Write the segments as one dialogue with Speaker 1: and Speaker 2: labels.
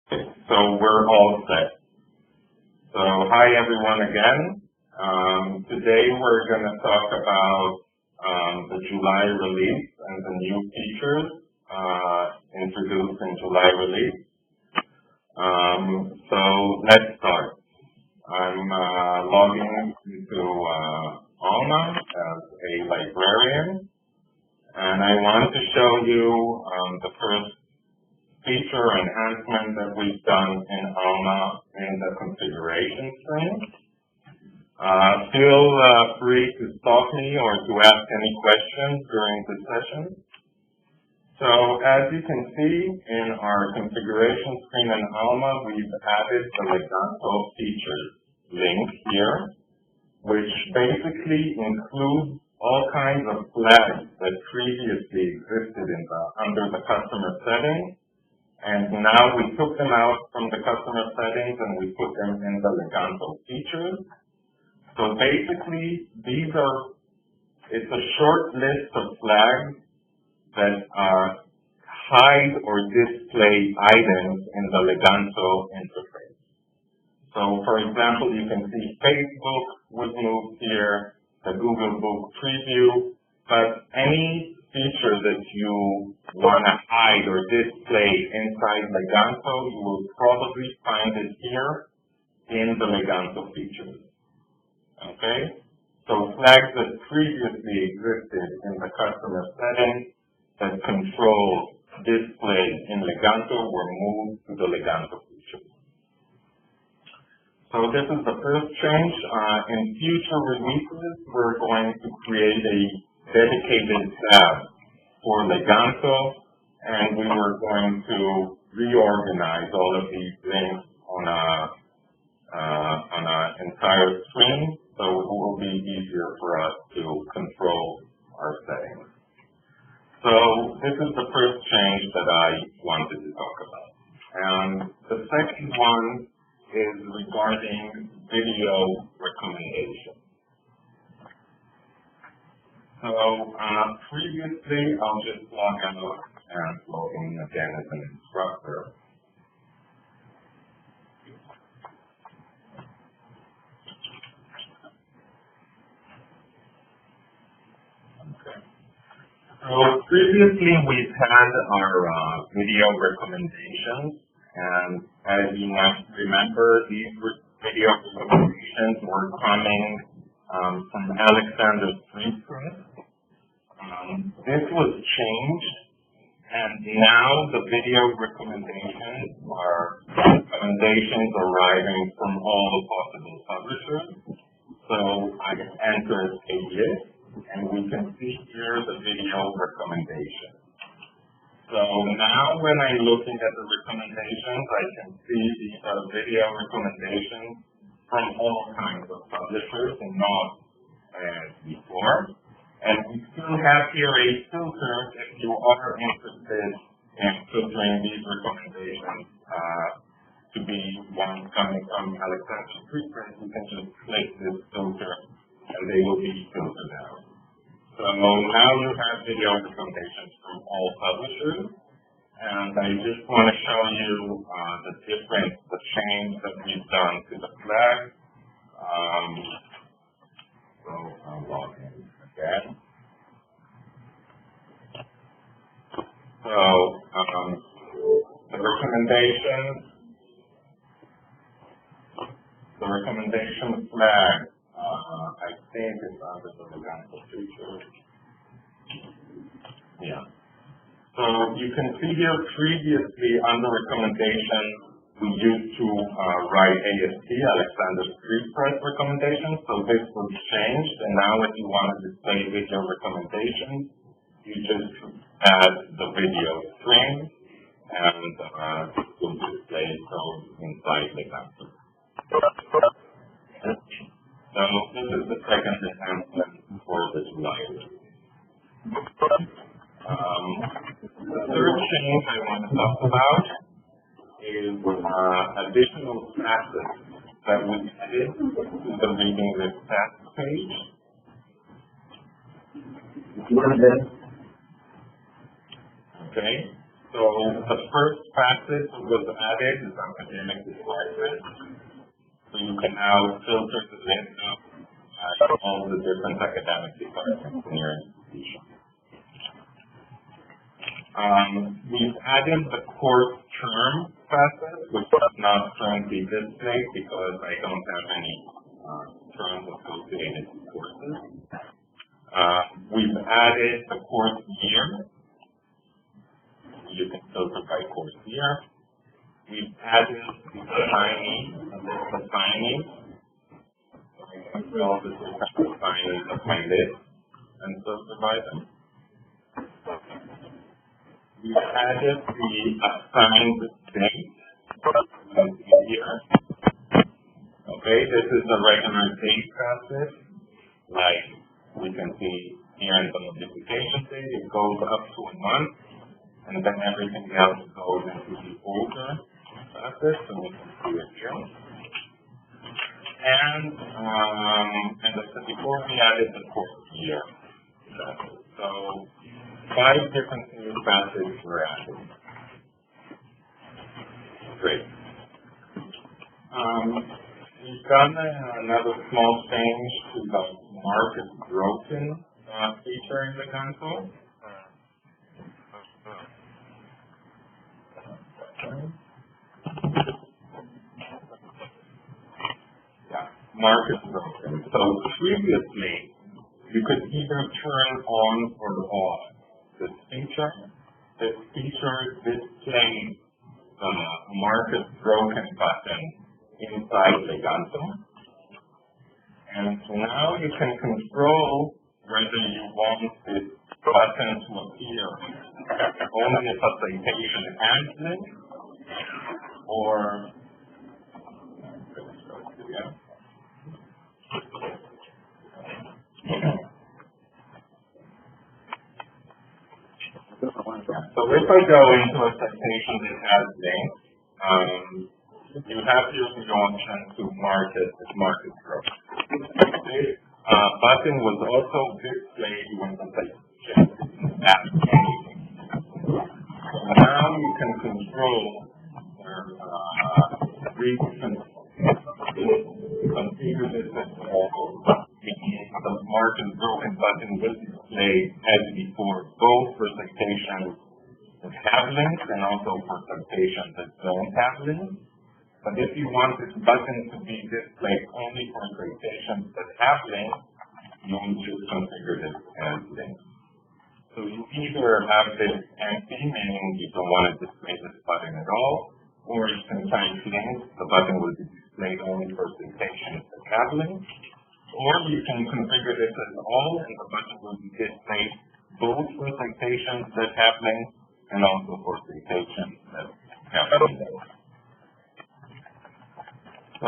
Speaker 1: So we're all set. So hi everyone again. Today we're going to talk about the July release and the new features introduced in July release. So let's start. I'm logging into Alma as a librarian, and I want to show you the first feature enhancement that we've done in Alma in the configuration screen. Feel free to stop me or to ask any questions during the session. So as you can see in our configuration screen in Alma, we've added the Leganto features link here, which basically includes all kinds of flags that previously existed under the customer settings. And now we took them out from the customer settings and we put them in the Leganto features. So basically, it's a short list of flags that hide or display items in the Leganto interface. So for example, you can see Facebook was moved here, the Google Book preview, but any feature that you want to hide or display inside Leganto, you will probably find it here in the Leganto features. Okay? So flags that previously existed in the customer settings that control display in Leganto were moved to the Leganto features. So this is the first change. In future releases, we're going to create a dedicated tab for Leganto, and we were going to reorganize all of these links on an entire screen, so it will be easier for us to control our settings. So this is the first change that I wanted to talk about. And the second one is regarding video recommendations. So previously, I'll just log out and log in again as an instructor. Okay. So previously, we've had our video recommendations, and as you might remember, these video recommendations were coming from Alexander's Free Press. This was changed, and now the video recommendations are recommendations arriving from all possible publishers. So I enter a list, and we can see here the video recommendations. So now when I'm looking at the recommendations, I can see these are video recommendations from all kinds of publishers and not as before. And we still have here a filter if you are interested in filtering these recommendations to be ones coming from Alexander's Free Press. You can just click this filter and they will be filtered out. So now you have video recommendations from all publishers. And I just want to show you the difference, the change that we've done to the flag. So I'll log in again. So the recommendation flag, I think is under the Leganto feature. Yeah. So you can see here previously under recommendation, we used to write ASP, Alexander's Free Press recommendations. So this was changed, and now if you want to display video recommendations, you just add the video string, and it will display those inside Leganto. So this is the second enhancement for the July. The third change I want to talk about is additional classes that we added to the reading list task page. Okay. So the first facet that was added is academic department. So you can now filter the list of all the different academic departments in your institution. We've added the course term facet, which is not currently displayed because I don't have any terms associated with courses. We've added the course year. You can filter by course year. We've added the assignees, So I can see all the different assignees of my list and filter by them. We've added the assigned date here. Okay, this is the regular date facet. Like we can see here in the notification date, it goes up to a month, and then everything else goes into the older facet, so we can see it here. And as I said before, we added the course year facet. So 5 different new facets were added. Great. We've done another small change to the mark as broken feature in Leganto. Yeah, mark as broken. So previously, you could either turn on or off this feature. This feature displays the mark as broken button inside Leganto. And so now you can control whether you want this button to appear only if a citation has it, or so if I go into a citation that has links, you have the option to mark it as market growth. This button was also displayed when the citation didn't have anything. So now you can control configure this as well. The mark as broken button will display as before, both for citations that have links and also for citations that don't have links. But if you want this button to be displayed only for citations that have links, you will just configure this as links. So you either have this empty, meaning you don't want to display this button at all, or you can type links, the button will be displayed only for citations that have links. Or you can configure this as all, and the button will be displayed both for citations that have links and also for citations that have links. So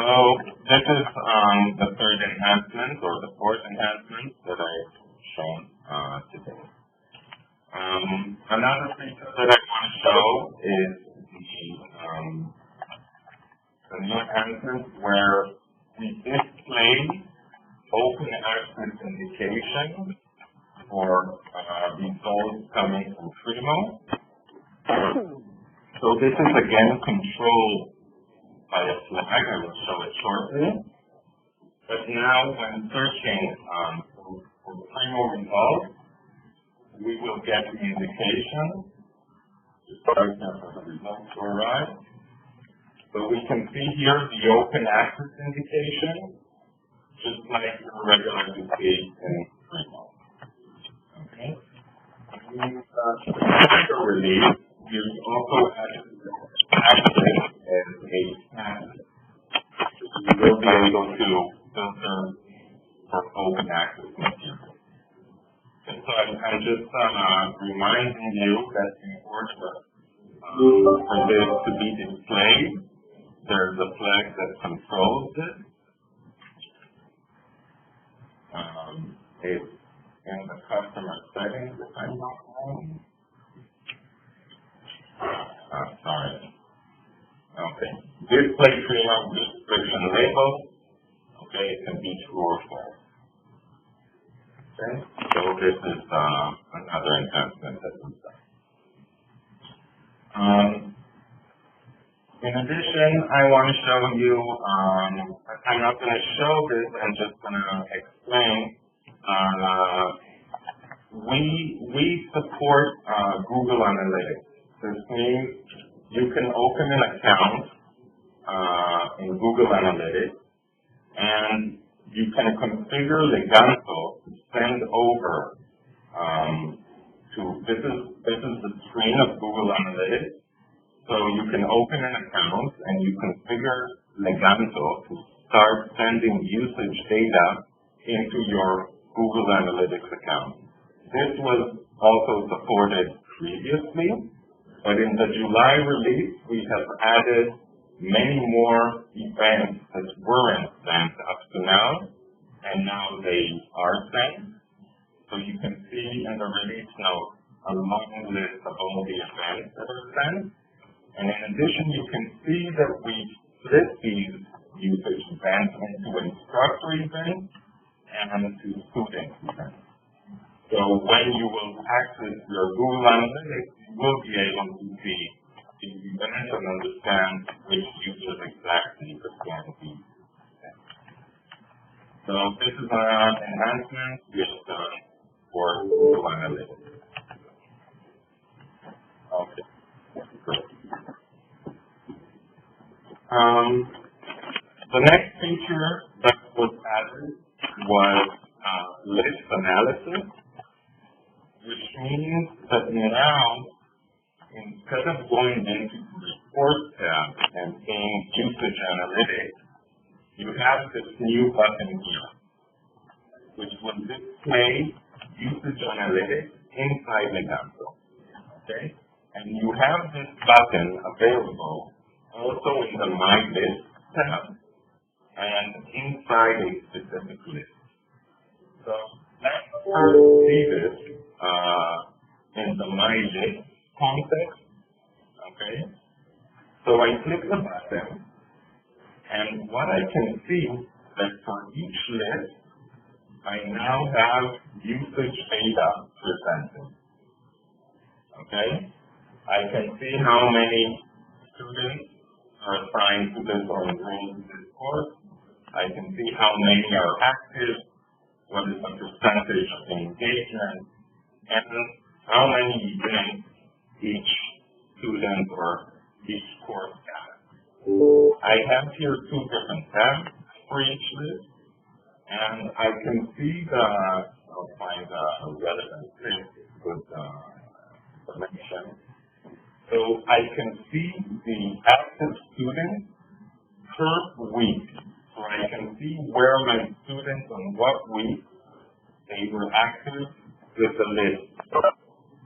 Speaker 1: this is the third enhancement, or the fourth enhancement that I've shown today. Another feature that I want to show is the new enhancement where we display open access indication for results coming from Primo. So this is again controlled by a flag. I will show it shortly. But now when searching for Primo results, we will get the indication for the results to arrive. So we can see here the open access indication, just like you regularly see in Primo. Okay. Release, you also added access as a candidate. You will be able to filter for open access material. And so I'm just reminding you that in order for this to be displayed, there's a flag that controls it. It's in the customer settings, if I'm not wrong. Sorry. Okay. Display Primo description label. Okay, it can be true or false. Okay, so this is another enhancement that we've done. In addition, I want to show you, I'm not going to show this, I'm just going to explain. We support Google Analytics. This means you can open an account in Google Analytics, and you can configure Leganto to send over this is the screen of Google Analytics. So you can open an account and you configure Leganto to start sending usage data into your Google Analytics account. This was also supported previously, but in the July release, we have added many more events that weren't sent up to now, and now they are sent. So you can see in the release note a long list of all the events that are sent. And in addition, you can see that we split these usage events into instructor events and to student events. So when you will access your Google Analytics, you will be able to see the events and understand which users exactly perform these events. So this is an enhancement we have done for Google Analytics. Okay, great. The next feature that was added was list analysis, which means that now, instead of going into the report tab and seeing usage analytics, you have this new button here, which will display usage analytics inside Leganto. Okay? And you have this button available also in the My List tab and inside a specific list. So let's first see this in the My List context. Okay? So I click the button, and what I can see that for each list, I now have usage data presented. Okay? I can see how many students are assigned to this or enrolled in this course. I can see how many are active, what is the percentage of engagement, and how many events each student or each course has. I have here two different tabs for each list, and I can see I'll find a relevant list with information. So I can see the active students per week. So I can see where my students on what week they were active with the list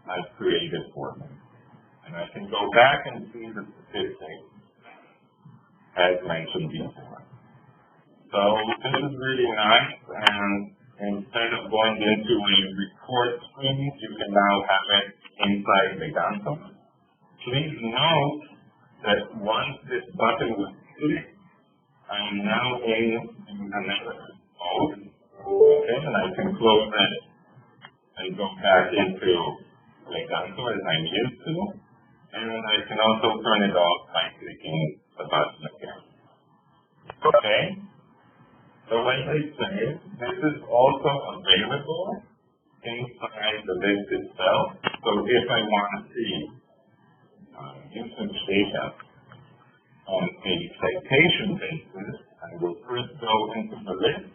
Speaker 1: I've created for them. And I can go back and see the statistics as mentioned before. So this is really nice, and instead of going into a report screen, you can now have it inside Leganto. Please note that once this button was clicked, I am now in analysis mode. Okay, and I can close it and go back into Leganto as I'm used to. And I can also turn it off by clicking the button again. Okay? So like I said, this is also available inside the list itself. So if I want to see usage data on a citation basis, I will first go into the list.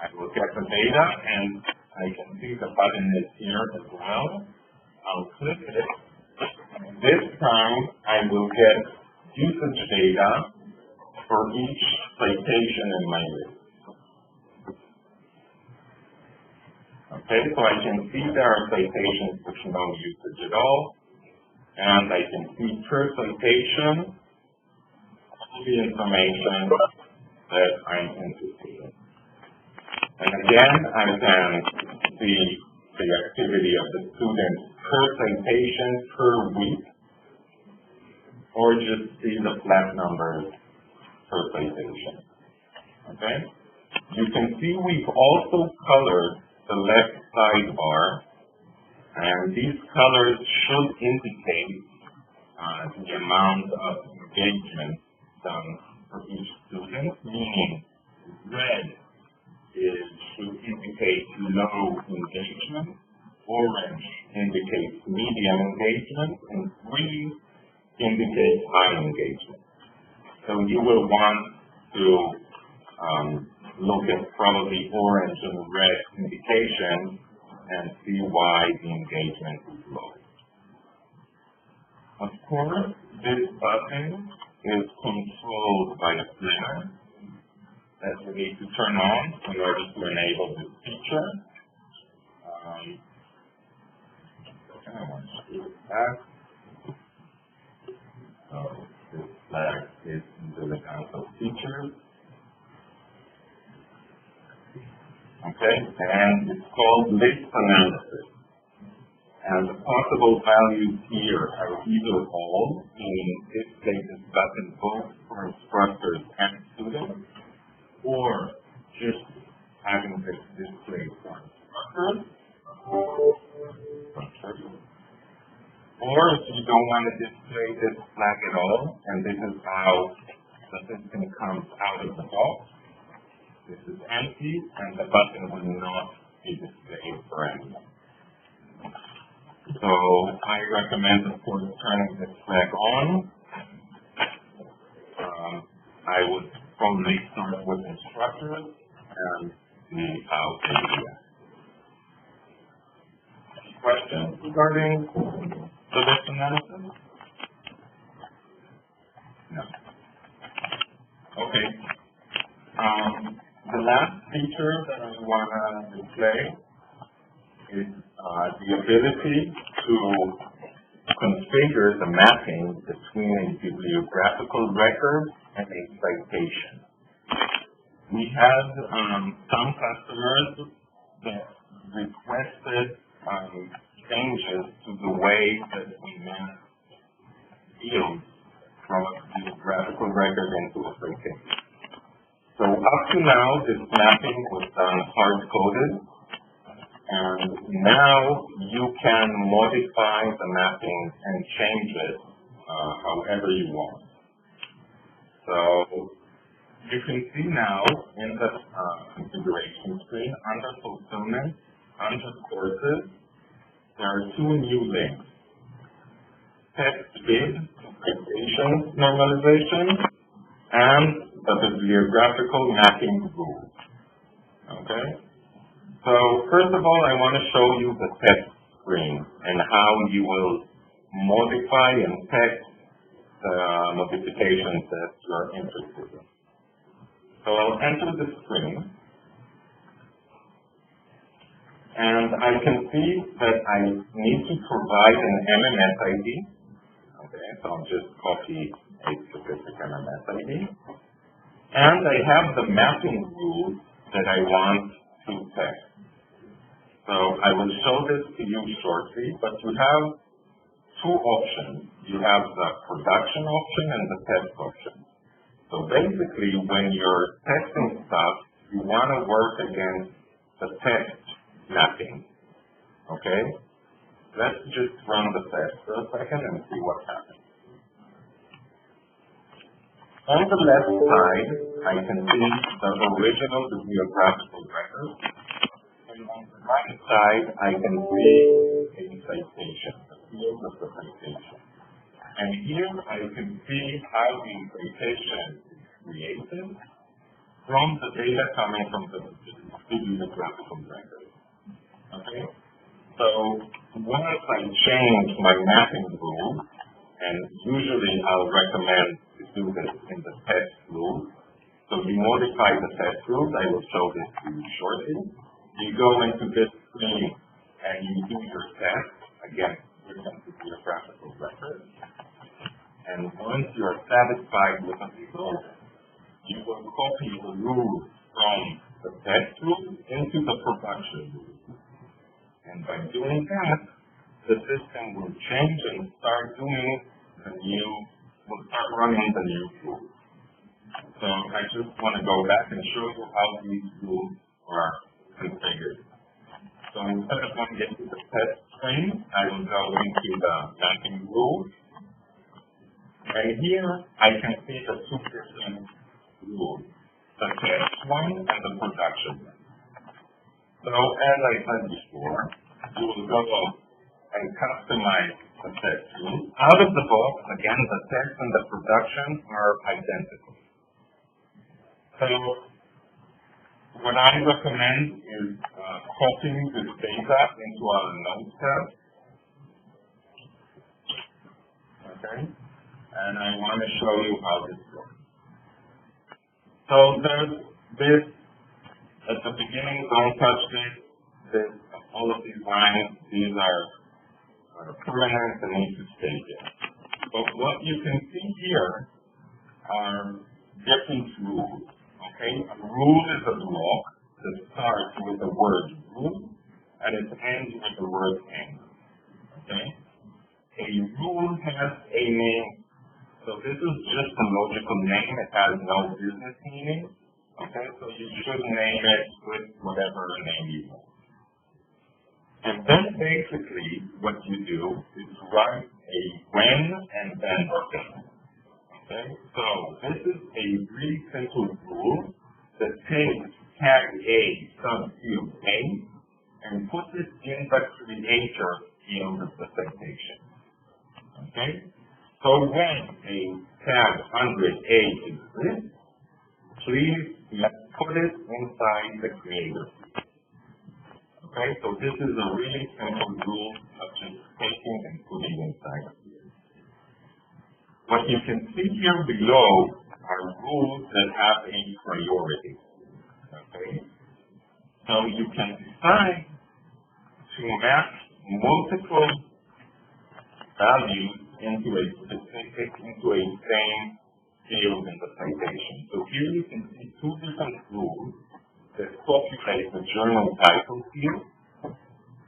Speaker 1: I will get the data, and I can see the button is here as well. I'll click it. And this time, I will get usage data for each citation in my list. Okay, so I can see there are citations with no usage at all, and I can see per citation all the information that I'm interested in. And again, I can see the activity of the student per citation per week, or just see the flat numbers per citation. Okay? You can see we've also colored the left sidebar And these colors should indicate the amount of engagement done for each student, meaning red should indicate low engagement, orange indicates medium engagement, and green indicates high engagement. So you will want to look at probably orange and red indications and see why the engagement is low. Of course, this button is controlled by a flinger that we need to turn on in order to enable this feature. I want to do that. So this flag is in the Leganto features. Okay, and it's called list analysis. And the possible values here are either all, meaning display this button both for instructors and students, or just having this display for instructors. Or if you don't want to display this flag at all, and this is how the system comes out of the box. This is empty, and the button will not be displayed for anyone. So I recommend, of course, turning this flag on. I would probably start with instructors and see how they react. Questions regarding the list analysis? No. Okay. The last feature that I want to display is the ability to configure the mapping between a bibliographical record and a citation. We had some customers that requested changes to the way that we map fields from a bibliographical record into a citation. So up to now, this mapping was done hard-coded, and now you can modify the mapping and change it however you want. So you can see now in the configuration screen, under fulfillment, under courses, there are two new links. Text bid, citation normalization, and the bibliographical mapping rule. Okay? So first of all, I want to show you the text screen and how you will modify and text the modifications that you're interested in. So I'll enter the screen, and I can see that I need to provide an MMS ID. Okay, so I'll just copy a specific MMS ID. And I have the mapping rule that I want to text. So I will show this to you shortly, but you have two options. You have the production option and the test option. So basically, when you're testing stuff, you want to work against the text mapping. Okay? Let's just run the test for a second and see what happens. On the left side, I can see the original bibliographical record. And on the right side, I can see a citation, the field of the citation. And here I can see how the citation is created from the data coming from the bibliographical record. Okay? So once I change my mapping rule, and usually I'll recommend to do this in the test rule. So you modify the test rules. I will show this to you shortly. You go into this screen and you do your test against different bibliographical records. And once you are satisfied with the result, you will copy the rules from the test rule into the production rule. And by doing that, the system will change and start running the new rules. So I just want to go back and show you how these rules are configured. So instead of going into the test screen, I will go into the mapping rules. And here I can see the 2% rules, the test one and the production one. So as I said before, you will go and customize the test rule. Out of the box, again, the test and the production are identical. So what I recommend is copying this data into our notes tab. Okay, and I want to show you how this works. So there's this at the beginning. Don't touch this. All of these lines. These are permanent and need to stay here. But what you can see here are different rules. Okay, a rule is a block that starts with the word rule and it ends with the word end. Okay, a rule has a name, so this is just a logical name. It has no business meaning. Okay, so you should name it with whatever name you want. And then basically what you do is write a when and then a then. Okay, so this is a really simple rule that takes tag A subfield A and puts it in the creator field of the citation. Okay, so when a tag 100A exists, please put it inside the creator. Okay, so this is a really simple rule of just taking and putting inside of here. What you can see here below are rules that have a priority. Okay, so you can decide to map multiple values into a same field in the citation. So here you can see two different rules that populate the journal title field.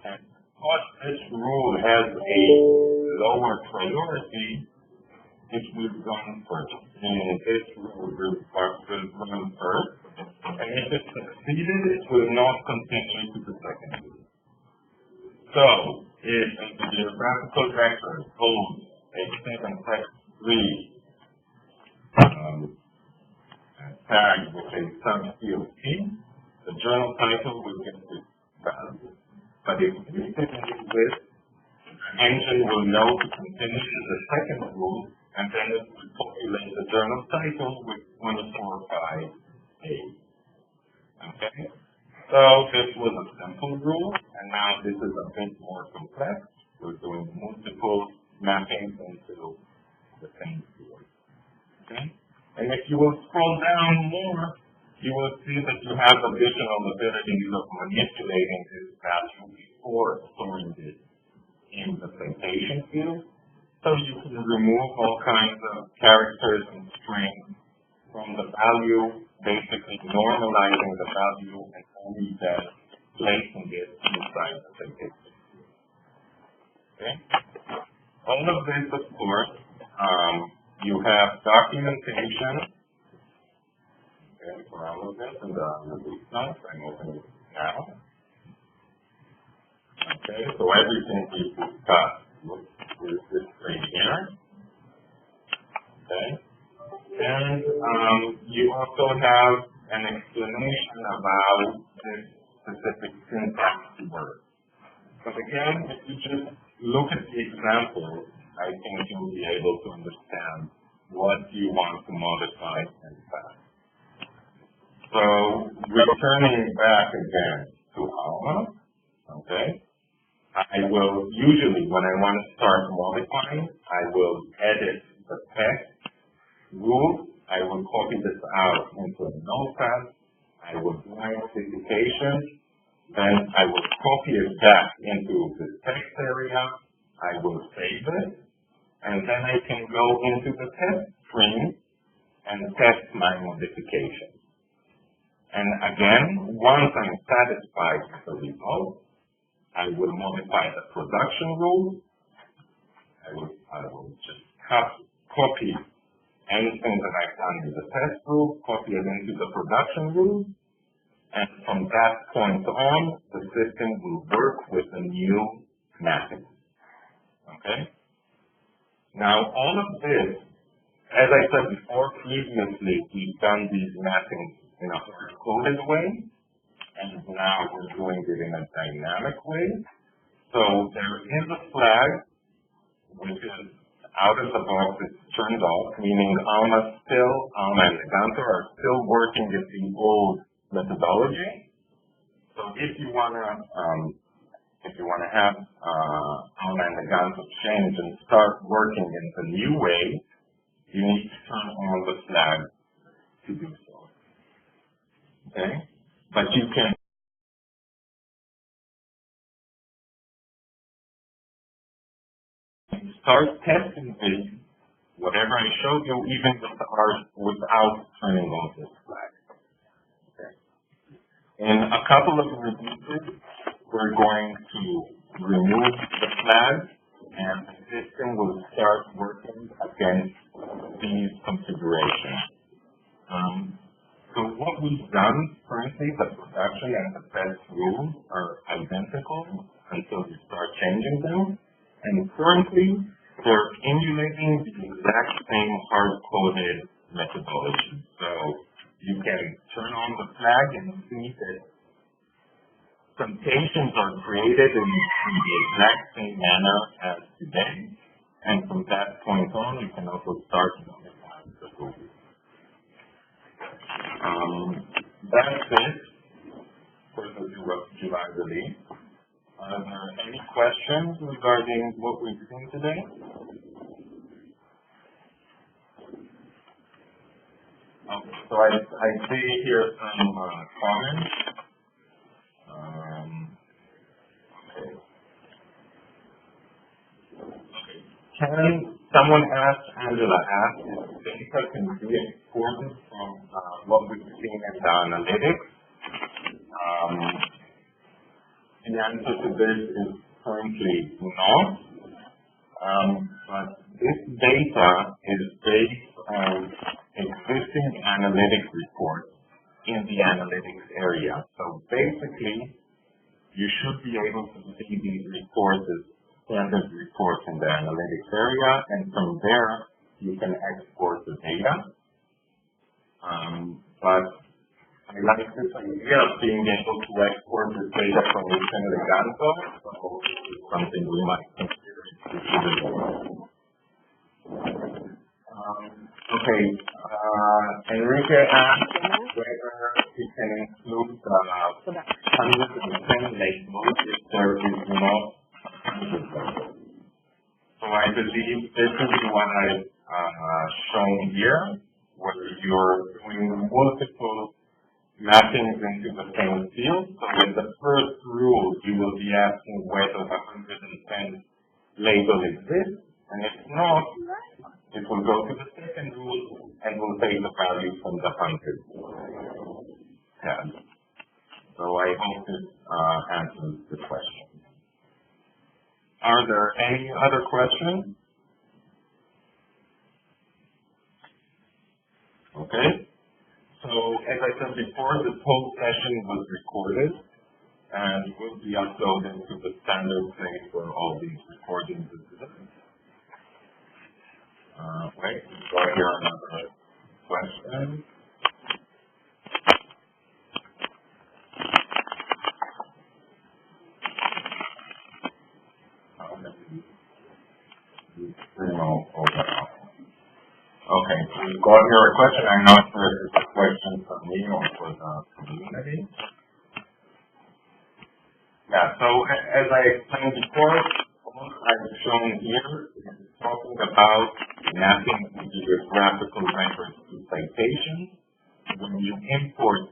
Speaker 1: And because this rule has a lower priority, it will run first. Meaning this rule will run first. And if it succeeded, it will not continue to the second rule. So if the geographical record holds a 7-3 tag with a subfield T, the journal title will get this value. But if this is with, the engine will know to continue to the second rule, and then it will populate the journal title with 24/5A. Okay? So this was a simple rule, and now this is a bit more complex. We're doing multiple mappings into the same field. Okay? And if you will scroll down more, you will see that you have additional abilities of manipulating this value before storing it in the citation field. So you can remove all kinds of characters and strings from the value, basically normalizing the value and only then placing it inside the citation. Okay? All of this, of course, you have documentation. Okay, for all of this, and the site, I'm opening it now. Okay, so everything we discussed is this right here. Okay, and you also have an explanation about this specific syntax word. But again, if you just look at the example, I think you'll be able to understand what you want to modify and pass. So, returning back again to Alma, okay, I will usually, when I want to start modifying, I will edit the text rule. I will copy this out into a notepad. I will do my modification. Then I will copy it back into the text area. I will save it. And then I can go into the test screen and test my modification. And again, once I'm satisfied with the result, I will modify the production rule. I will just copy anything that I've done in the test rule, copy it into the production rule, and from that point on, the system will work with the new mapping. Okay? Now, all of this, as I said before, previously, we've done these mappings in a hard-coded way, and now we're doing it in a dynamic way. So there is a flag, which is out of the box, it's turned off, meaning Alma and Leganto are still working with the old methodology. So if you wanna have Alma and Leganto change and start working in the new way, you need to turn on the flag to do so. Okay? But you can start testing this, whatever I showed you, even without turning on this flag. Okay. In a couple of releases, we're going to remove the flag, and the system will start working against these configurations. So what we've done, currently, the production and the test rules are identical until we start changing them. And currently, they're emulating the exact same hard-coded methodology. So you can turn on the flag and see that computations are created in the exact same manner as today. And from that point on, you can also start modifying the rules. That's it for the July release. Are there any questions regarding what we've seen today? Okay, so I see here some comments. Can someone Angela asked, if data can be exported from what we've seen in the analytics? The answer to this is currently no. But this data is based on existing analytic reports in the analytics area. So basically, you should be able to see these reports as standard reports in the analytics area, and from there, you can export the data. But I like this idea of being able to export the data from within Leganto, so it's something we might consider in future. Okay, Enrique asked whether we can include the 110 labels if there is no 100 labels. So I believe this is what I've shown here, where you're doing multiple mappings into the same field. So in the first rule, you will be asking whether the 110 label exists, and if not, it will go to the second rule and will take the value from the 100 tab. So I hope this answers the question. Are there any other questions? Okay. So as I said before, this whole session was recorded and will be uploaded to the standard place where all these recordings exist. Wait, we've got here another question. Okay, so we've got here a question. I'm not sure if it's a question for me or for the community. Yeah, so as I explained before, what I've shown here is talking about mapping the geographical records to citations. When you import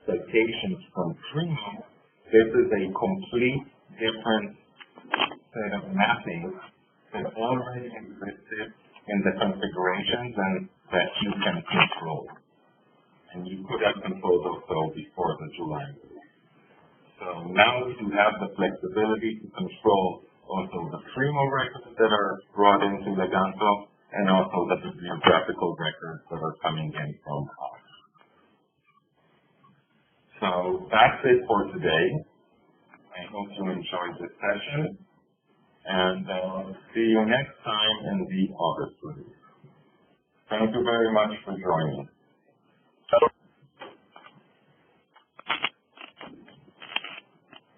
Speaker 1: citations from Primo, this is a complete different set of mappings that already existed in the configurations and that you can control. And you could have controlled also before the July. So now you have the flexibility to control also the Primo records that are brought into Leganto and also the bibliographical records that are coming in from us. So that's it for today. I hope you enjoyed this session, and see you next time in the August release. Thank you very much for joining.